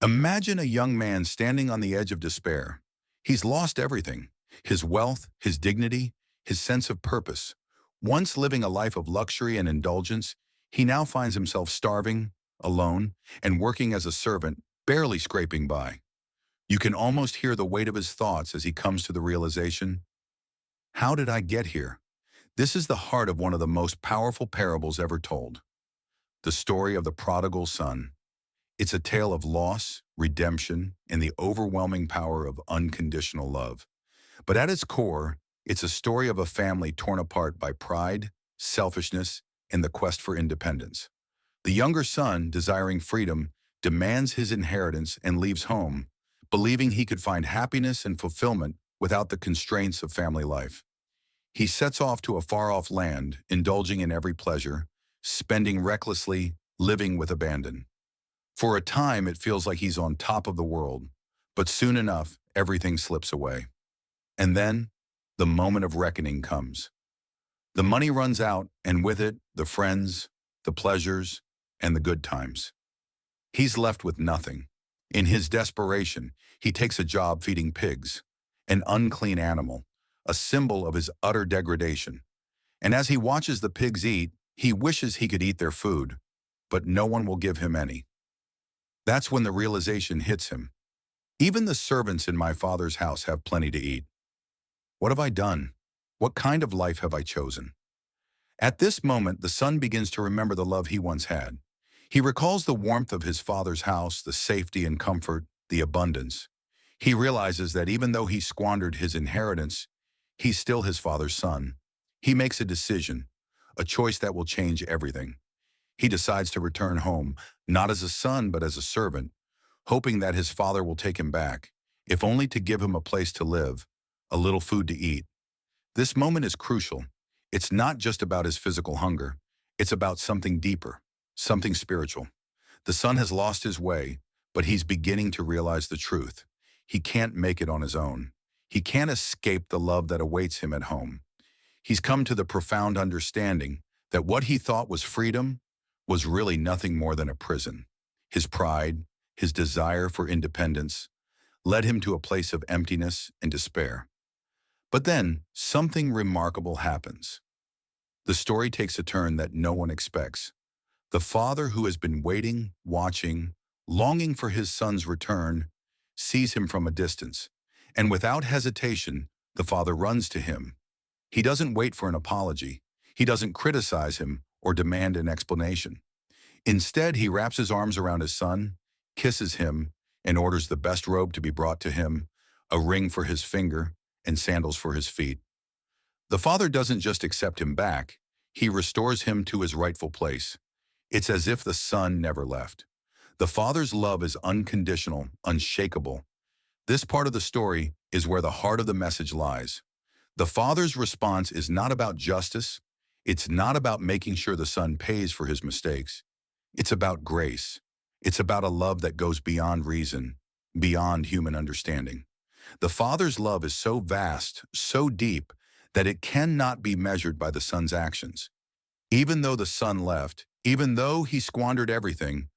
Imagine a young man standing on the edge of despair. He's lost everything: his wealth, his dignity, his sense of purpose. Once living a life of luxury and indulgence, he now finds himself starving, alone, and working as a servant, barely scraping by. You can almost hear the weight of his thoughts as he comes to the realization, how did I get here? This is the heart of one of the most powerful parables ever told, the story of the prodigal son. It's a tale of loss, redemption, and the overwhelming power of unconditional love. But at its core, it's a story of a family torn apart by pride, selfishness, and the quest for independence. The younger son, desiring freedom, demands his inheritance and leaves home, believing he could find happiness and fulfillment without the constraints of family life. He sets off to a far-off land, indulging in every pleasure, spending recklessly, living with abandon. For a time, it feels like he's on top of the world, but soon enough, everything slips away. And then, the moment of reckoning comes. The money runs out, and with it, the friends, the pleasures, and the good times. He's left with nothing. In his desperation, he takes a job feeding pigs, an unclean animal, a symbol of his utter degradation. And as he watches the pigs eat, he wishes he could eat their food, but no one will give him any. That's when the realization hits him. Even the servants in my father's house have plenty to eat. What have I done? What kind of life have I chosen? At this moment, the son begins to remember the love he once had. He recalls the warmth of his father's house, the safety and comfort, the abundance. He realizes that even though he squandered his inheritance, he's still his father's son. He makes a decision, a choice that will change everything. He decides to return home, not as a son but as a servant, hoping that his father will take him back, if only to give him a place to live, a little food to eat. This moment is crucial. It's not just about his physical hunger. It's about something deeper, something spiritual. The son has lost his way, but he's beginning to realize the truth. He can't make it on his own. He can't escape the love that awaits him at home. He's come to the profound understanding that what he thought was freedom was really nothing more than a prison. His pride, his desire for independence, led him to a place of emptiness and despair. But then, something remarkable happens. The story takes a turn that no one expects. The father, who has been waiting, watching, longing for his son's return, sees him from a distance, and without hesitation, the father runs to him. He doesn't wait for an apology. He doesn't criticize him or demand an explanation. Instead, he wraps his arms around his son, kisses him, and orders the best robe to be brought to him, a ring for his finger, and sandals for his feet. The father doesn't just accept him back, he restores him to his rightful place. It's as if the son never left. The father's love is unconditional, unshakable. This part of the story is where the heart of the message lies. The father's response is not about justice. It's not about making sure the son pays for his mistakes. It's about grace. It's about a love that goes beyond reason, beyond human understanding. The father's love is so vast, so deep, that it cannot be measured by the son's actions. Even though the son left, even though he squandered everything,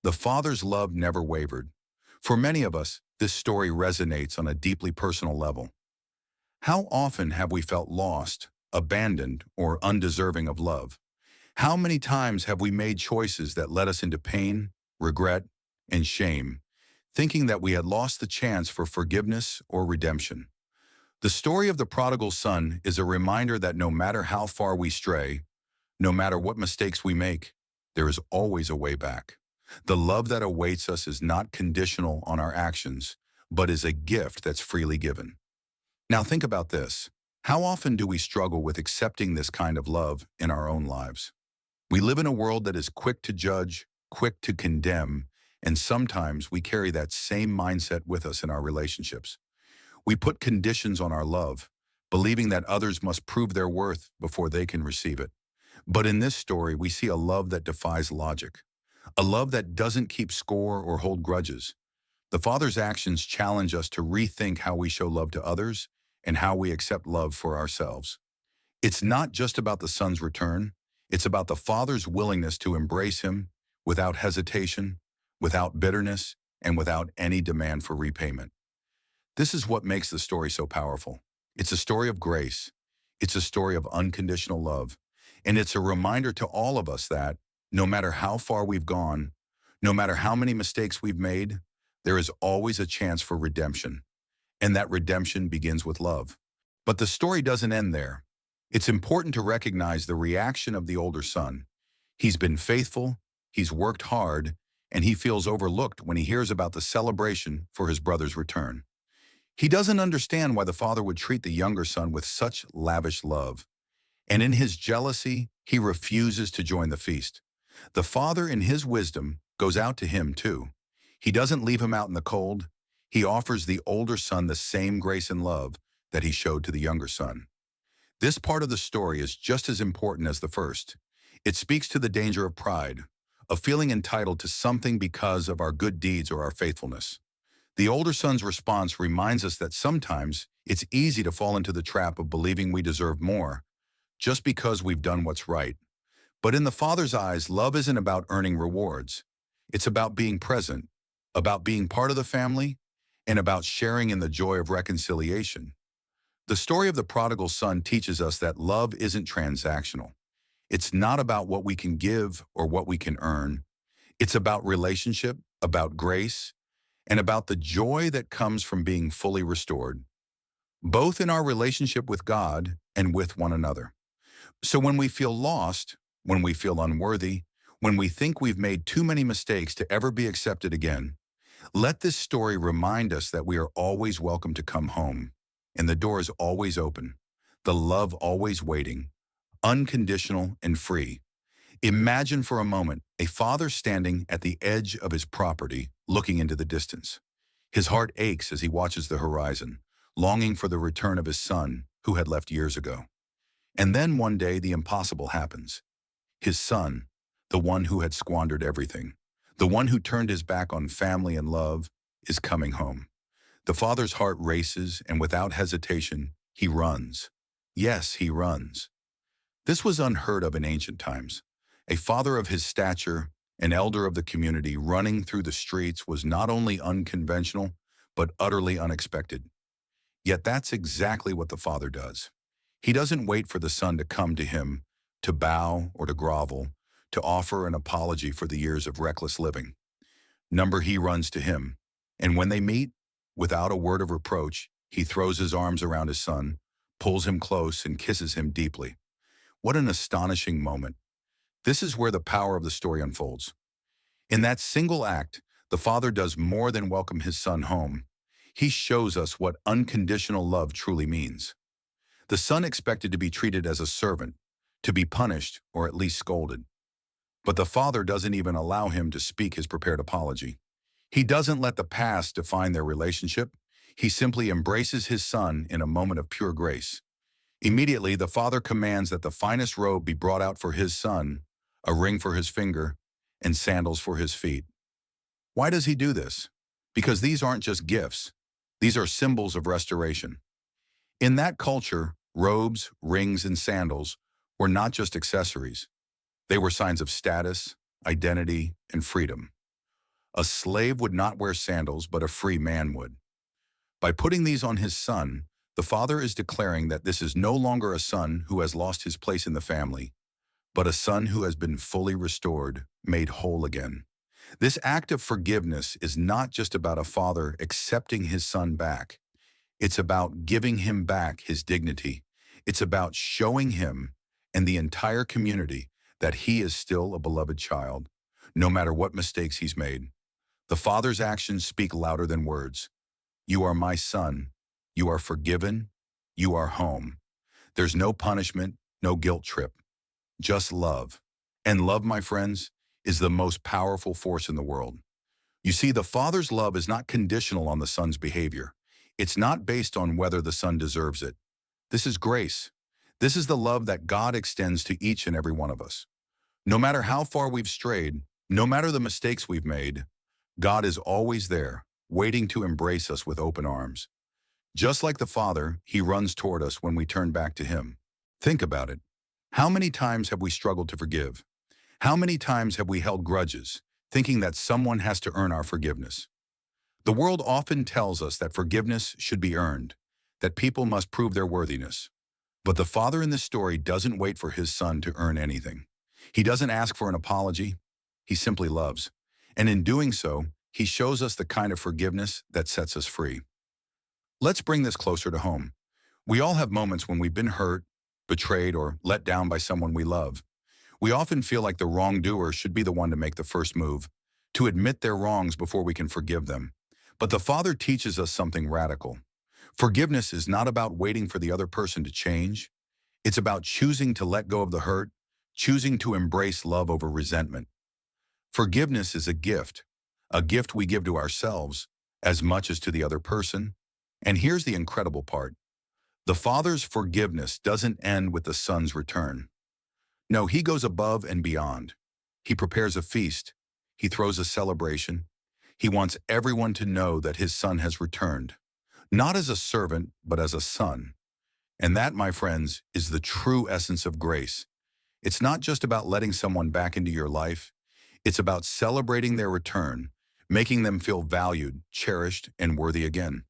the father's love never wavered. For many of us, this story resonates on a deeply personal level. How often have we felt lost, abandoned, or undeserving of love? How many times have we made choices that led us into pain, regret, and shame, thinking that we had lost the chance for forgiveness or redemption? The story of the prodigal son is a reminder that no matter how far we stray, no matter what mistakes we make, there is always a way back. The love that awaits us is not conditional on our actions, but is a gift that's freely given. Now think about this. How often do we struggle with accepting this kind of love in our own lives? We live in a world that is quick to judge, quick to condemn, and sometimes we carry that same mindset with us in our relationships. We put conditions on our love, believing that others must prove their worth before they can receive it. But in this story, we see a love that defies logic, a love that doesn't keep score or hold grudges. The Father's actions challenge us to rethink how we show love to others and how we accept love for ourselves. It's not just about the Son's return, it's about the Father's willingness to embrace him without hesitation, without bitterness, and without any demand for repayment. This is what makes the story so powerful. It's a story of grace. It's a story of unconditional love. And it's a reminder to all of us that no matter how far we've gone, no matter how many mistakes we've made, there is always a chance for redemption. And that redemption begins with love. But the story doesn't end there. It's important to recognize the reaction of the older son. He's been faithful, he's worked hard, and he feels overlooked when he hears about the celebration for his brother's return. He doesn't understand why the father would treat the younger son with such lavish love. And in his jealousy, he refuses to join the feast. The father, in his wisdom, goes out to him too. He doesn't leave him out in the cold. He offers the older son the same grace and love that he showed to the younger son. This part of the story is just as important as the first. It speaks to the danger of pride, of feeling entitled to something because of our good deeds or our faithfulness. The older son's response reminds us that sometimes it's easy to fall into the trap of believing we deserve more just because we've done what's right. But in the father's eyes, love isn't about earning rewards. It's about being present, about being part of the family, and about sharing in the joy of reconciliation. The story of the prodigal son teaches us that love isn't transactional. It's not about what we can give or what we can earn. It's about relationship, about grace, and about the joy that comes from being fully restored, both in our relationship with God and with one another. So when we feel lost, when we feel unworthy, when we think we've made too many mistakes to ever be accepted again, let this story remind us that we are always welcome to come home, and the door is always open, the love always waiting, unconditional and free. Imagine for a moment a father standing at the edge of his property, looking into the distance. His heart aches as he watches the horizon, longing for the return of his son who had left years ago. And then one day the impossible happens. His son, the one who had squandered everything, the one who turned his back on family and love, is coming home. The father's heart races, and without hesitation, he runs. Yes, he runs. This was unheard of in ancient times. A father of his stature, an elder of the community, running through the streets was not only unconventional, but utterly unexpected. Yet that's exactly what the father does. He doesn't wait for the son to come to him, to bow or to grovel, to offer an apology for the years of reckless living. Number he runs to him, and when they meet, without a word of reproach, he throws his arms around his son, pulls him close, and kisses him deeply. What an astonishing moment. This is where the power of the story unfolds. In that single act, the father does more than welcome his son home. He shows us what unconditional love truly means. The son expected to be treated as a servant, to be punished or at least scolded. But the father doesn't even allow him to speak his prepared apology. He doesn't let the past define their relationship. He simply embraces his son in a moment of pure grace. Immediately, the father commands that the finest robe be brought out for his son, a ring for his finger, and sandals for his feet. Why does he do this? Because these aren't just gifts. These are symbols of restoration. In that culture, robes, rings, and sandals were not just accessories. They were signs of status, identity, and freedom. A slave would not wear sandals, but a free man would. By putting these on his son, the father is declaring that this is no longer a son who has lost his place in the family, but a son who has been fully restored, made whole again. This act of forgiveness is not just about a father accepting his son back. It's about giving him back his dignity. It's about showing him and the entire community that he is still a beloved child, no matter what mistakes he's made. The father's actions speak louder than words. You are my son. You are forgiven. You are home. There's no punishment, no guilt trip, just love. And love, my friends, is the most powerful force in the world. You see, the father's love is not conditional on the son's behavior. It's not based on whether the son deserves it. This is grace. This is the love that God extends to each and every one of us. No matter how far we've strayed, no matter the mistakes we've made, God is always there, waiting to embrace us with open arms. Just like the Father, He runs toward us when we turn back to Him. Think about it. How many times have we struggled to forgive? How many times have we held grudges, thinking that someone has to earn our forgiveness? The world often tells us that forgiveness should be earned, that people must prove their worthiness. But the father in this story doesn't wait for his son to earn anything. He doesn't ask for an apology. He simply loves. And in doing so, he shows us the kind of forgiveness that sets us free. Let's bring this closer to home. We all have moments when we've been hurt, betrayed, or let down by someone we love. We often feel like the wrongdoer should be the one to make the first move, to admit their wrongs before we can forgive them. But the Father teaches us something radical. Forgiveness is not about waiting for the other person to change. It's about choosing to let go of the hurt, choosing to embrace love over resentment. Forgiveness is a gift we give to ourselves as much as to the other person. And here's the incredible part. The Father's forgiveness doesn't end with the Son's return. No, he goes above and beyond. He prepares a feast. He throws a celebration. He wants everyone to know that his Son has returned, not as a servant, but as a son. And that, my friends, is the true essence of grace. It's not just about letting someone back into your life. It's about celebrating their return, making them feel valued, cherished, and worthy again.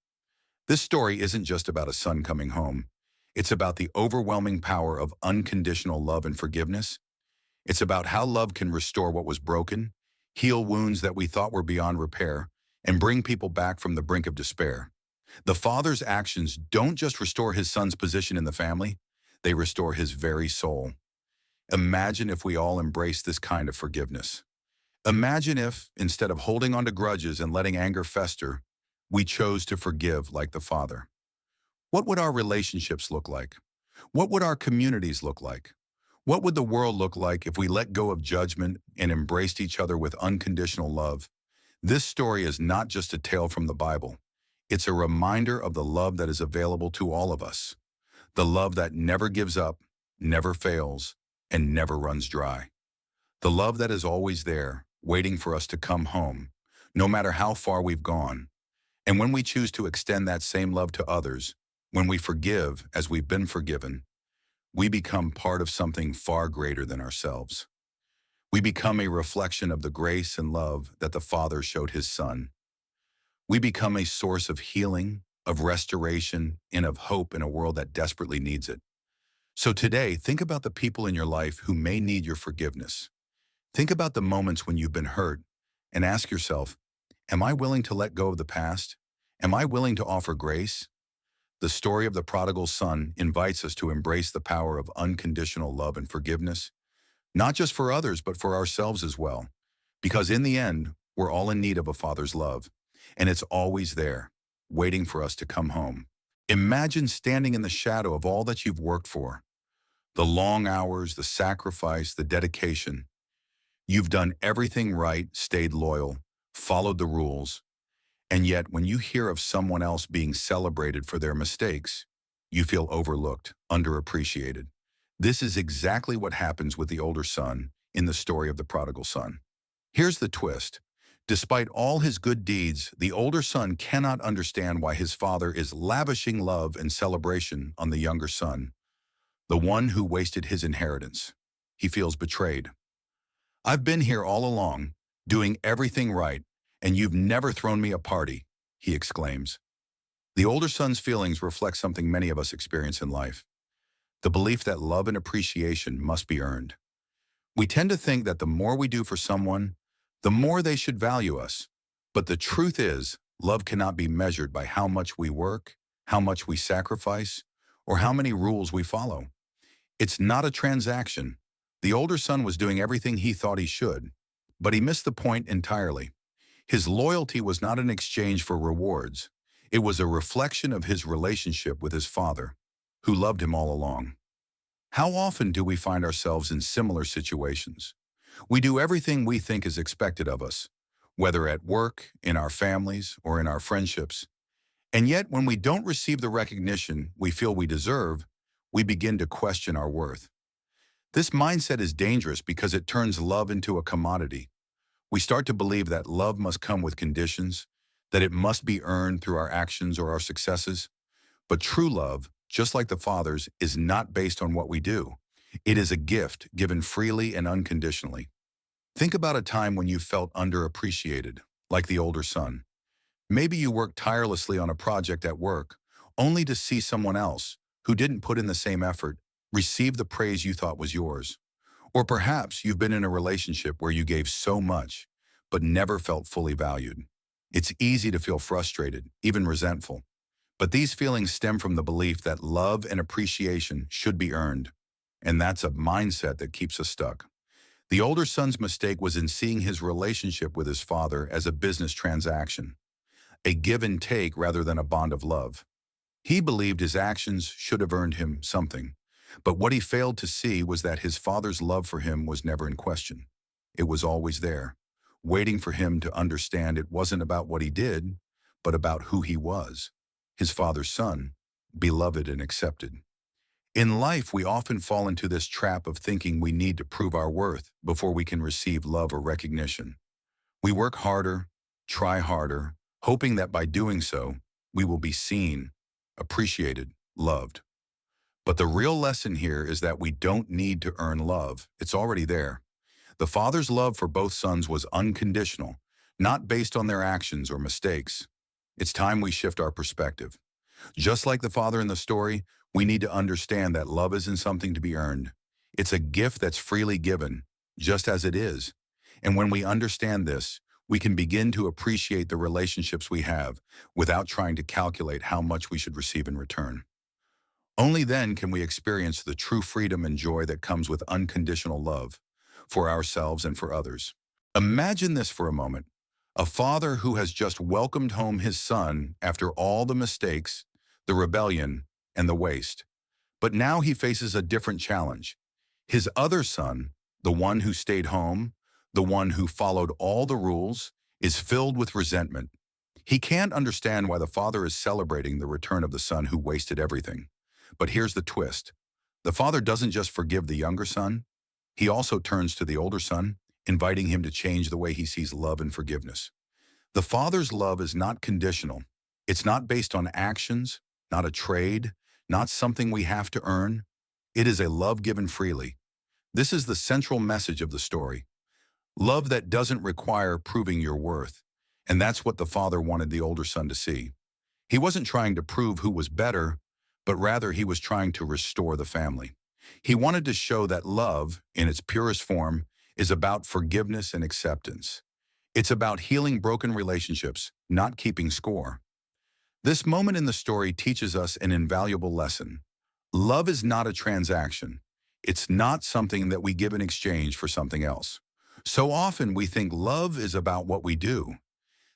This story isn't just about a son coming home. It's about the overwhelming power of unconditional love and forgiveness. It's about how love can restore what was broken, heal wounds that we thought were beyond repair, and bring people back from the brink of despair. The Father's actions don't just restore his son's position in the family, they restore his very soul. Imagine if we all embraced this kind of forgiveness. Imagine if, instead of holding on to grudges and letting anger fester, we chose to forgive like the Father. What would our relationships look like? What would our communities look like? What would the world look like if we let go of judgment and embraced each other with unconditional love? This story is not just a tale from the Bible. It's a reminder of the love that is available to all of us. The love that never gives up, never fails, and never runs dry. The love that is always there, waiting for us to come home, no matter how far we've gone. And when we choose to extend that same love to others, when we forgive as we've been forgiven, we become part of something far greater than ourselves. We become a reflection of the grace and love that the Father showed his Son. We become a source of healing, of restoration, and of hope in a world that desperately needs it. So today, think about the people in your life who may need your forgiveness. Think about the moments when you've been hurt and ask yourself, am I willing to let go of the past? Am I willing to offer grace? The story of the prodigal son invites us to embrace the power of unconditional love and forgiveness, not just for others, but for ourselves as well. Because in the end, we're all in need of a father's love, and it's always there, waiting for us to come home. Imagine standing in the shadow of all that you've worked for, the long hours, the sacrifice, the dedication. You've done everything right, stayed loyal, followed the rules. And yet, when you hear of someone else being celebrated for their mistakes, you feel overlooked, underappreciated. This is exactly what happens with the older son in the story of the prodigal son. Here's the twist. Despite all his good deeds, the older son cannot understand why his father is lavishing love and celebration on the younger son, the one who wasted his inheritance. He feels betrayed. I've been here all along, doing everything right, and you've never thrown me a party, he exclaims. The older son's feelings reflect something many of us experience in life, the belief that love and appreciation must be earned. We tend to think that the more we do for someone, the more they should value us. But the truth is, love cannot be measured by how much we work, how much we sacrifice, or how many rules we follow. It's not a transaction. The older son was doing everything he thought he should, but he missed the point entirely. His loyalty was not an exchange for rewards. It was a reflection of his relationship with his father, who loved him all along. How often do we find ourselves in similar situations? We do everything we think is expected of us, whether at work, in our families, or in our friendships. And yet, when we don't receive the recognition we feel we deserve, we begin to question our worth. This mindset is dangerous because it turns love into a commodity. We start to believe that love must come with conditions, that it must be earned through our actions or our successes. But true love, just like the Father's, is not based on what we do. It is a gift given freely and unconditionally. Think about a time when you felt underappreciated, like the older son. Maybe you worked tirelessly on a project at work, only to see someone else, who didn't put in the same effort, receive the praise you thought was yours. Or perhaps you've been in a relationship where you gave so much, but never felt fully valued. It's easy to feel frustrated, even resentful. But these feelings stem from the belief that love and appreciation should be earned. And that's a mindset that keeps us stuck. The older son's mistake was in seeing his relationship with his father as a business transaction, a give and take rather than a bond of love. He believed his actions should have earned him something, but what he failed to see was that his father's love for him was never in question. It was always there, waiting for him to understand it wasn't about what he did, but about who he was, his father's son, beloved and accepted. In life, we often fall into this trap of thinking we need to prove our worth before we can receive love or recognition. We work harder, try harder, hoping that by doing so, we will be seen, appreciated, loved. But the real lesson here is that we don't need to earn love. It's already there. The father's love for both sons was unconditional, not based on their actions or mistakes. It's time we shift our perspective. Just like the father in the story, we need to understand that love isn't something to be earned. It's a gift that's freely given, just as it is. And when we understand this, we can begin to appreciate the relationships we have without trying to calculate how much we should receive in return. Only then can we experience the true freedom and joy that comes with unconditional love for ourselves and for others. Imagine this for a moment. A father who has just welcomed home his son after all the mistakes, the rebellion, and the waste. But now he faces a different challenge. His other son, the one who stayed home, the one who followed all the rules, is filled with resentment. He can't understand why the father is celebrating the return of the son who wasted everything. But here's the twist. The father doesn't just forgive the younger son, he also turns to the older son, inviting him to change the way he sees love and forgiveness. The father's love is not conditional. It's not based on actions, not a trade, not something we have to earn. It is a love given freely. This is the central message of the story. Love that doesn't require proving your worth. And that's what the father wanted the older son to see. He wasn't trying to prove who was better, but rather he was trying to restore the family. He wanted to show that love, in its purest form, is about forgiveness and acceptance. It's about healing broken relationships, not keeping score. This moment in the story teaches us an invaluable lesson. Love is not a transaction. It's not something that we give in exchange for something else. So often we think love is about what we do,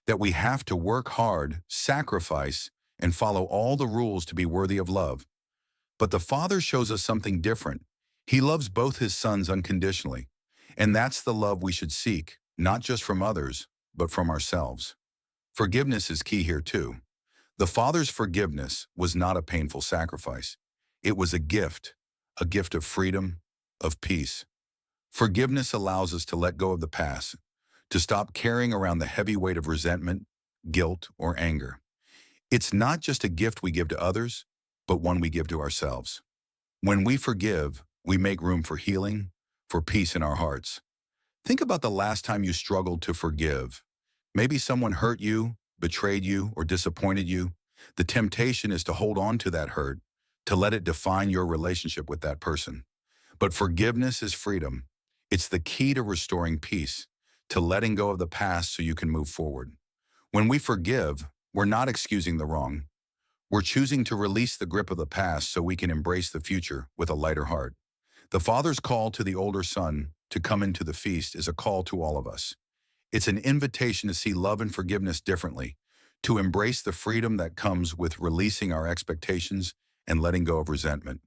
that we have to work hard, sacrifice, and follow all the rules to be worthy of love. But the Father shows us something different. He loves both his sons unconditionally. And that's the love we should seek, not just from others, but from ourselves. Forgiveness is key here too. The Father's forgiveness was not a painful sacrifice. It was a gift of freedom, of peace. Forgiveness allows us to let go of the past, to stop carrying around the heavy weight of resentment, guilt, or anger. It's not just a gift we give to others, but one we give to ourselves. When we forgive, we make room for healing, for peace in our hearts. Think about the last time you struggled to forgive. Maybe someone hurt you, betrayed you, or disappointed you. The temptation is to hold on to that hurt, to let it define your relationship with that person. But forgiveness is freedom. It's the key to restoring peace, to letting go of the past so you can move forward. When we forgive, we're not excusing the wrong. We're choosing to release the grip of the past so we can embrace the future with a lighter heart. The Father's call to the older son to come into the feast is a call to all of us. It's an invitation to see love and forgiveness differently, to embrace the freedom that comes with releasing our expectations and letting go of resentment.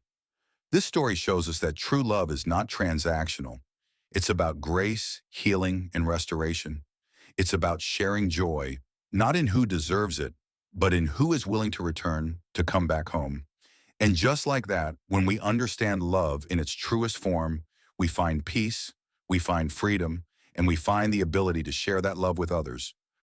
This story shows us that true love is not transactional. It's about grace, healing, and restoration. It's about sharing joy, not in who deserves it, but in who is willing to return, to come back home. And just like that, when we understand love in its truest form, we find peace, we find freedom, and we find the ability to share that love with others.